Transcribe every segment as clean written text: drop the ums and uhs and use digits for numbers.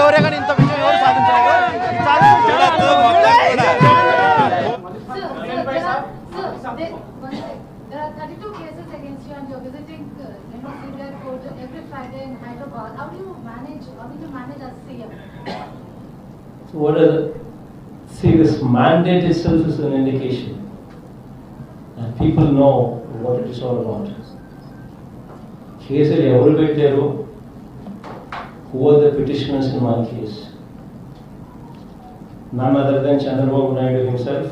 ఎవరే కానీ ఇంత విజయం ఎవరు సాధించలేదు. There are 32 cases against you and you're visiting CBI court every Friday in Hyderabad. How do you manage as CM? So what is it? See, this mandate itself is an indication. And people know what it is all about. Case ఎవరు పెట్టారు? Who are the petitioners in my case? None other than Chandrababu Naidu himself,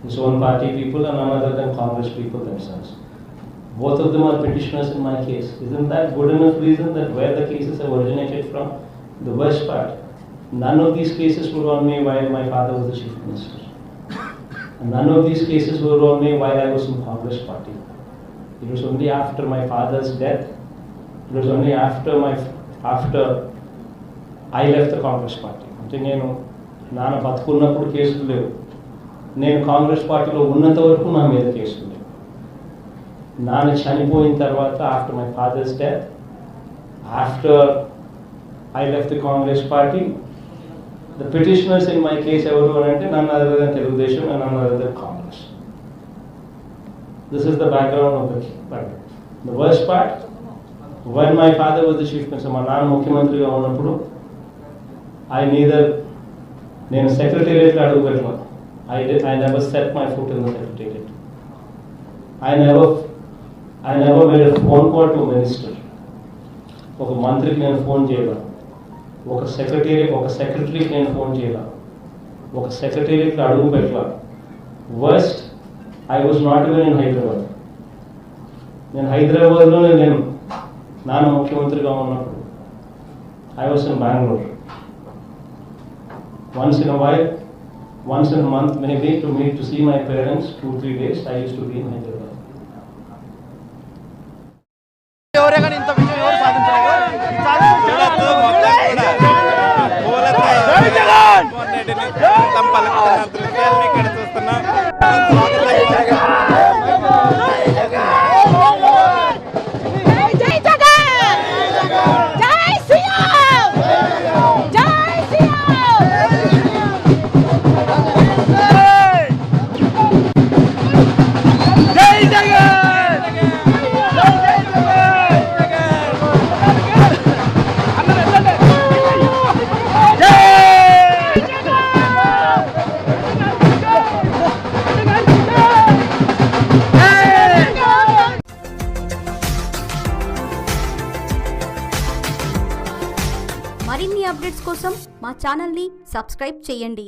his own party people, and none other than Congress people themselves. Both of them are petitioners in my case. Isn't that good enough reason that where the cases have originated from? The worst part, none of these cases were on me while my father was the chief minister. And none of these cases were on me while I was in Congress party. It was only after my father's death, it was only after I left the Congress party. అంటే నేను నాన్న బతుకున్నప్పుడు కేసులు లేవు, నేను కాంగ్రెస్ పార్టీలో ఉన్నంత వరకు నా మీద కేసులు లేవు. నాన్న చనిపోయిన తర్వాత after my father's death, after I left the Congress party, the petitioners in my case ఎవరు అని అంటే నన్ను అదర్ దెన్ తెలుగుదేశం అండ్ నన్ను other then Congress. This is the background of the worst part. When my father was the chief minister, మా నాన్న ముఖ్యమంత్రిగా ఉన్నప్పుడు నేను సెక్రటేరియట్లో అడుగు పెట్టాను. I never set my foot in the secretariat. I never made a phone call to a minister. ఒక మంత్రికి నేను ఫోన్ చేయలా, ఒక సెక్రటరీకి నేను ఫోన్ చేయలా, ఒక సెక్రటేరియట్లో అడుగు పెట్టలా. Worst, I was not even in Hyderabad. నేను హైదరాబాద్లోనే నేను నాన్న ముఖ్యమంత్రిగా ఉన్నప్పుడు I was in Bangalore. Once in a while, once in a month maybe, to see my parents 2-3 days, I used to be in Hyderabad. ఎవరే కానీ ఇంత విజయం ఎవరు సాధించలేదు. మరిన్ని అప్డేట్స్ కోసం మా ఛానల్ని సబ్స్క్రైబ్ చేయండి.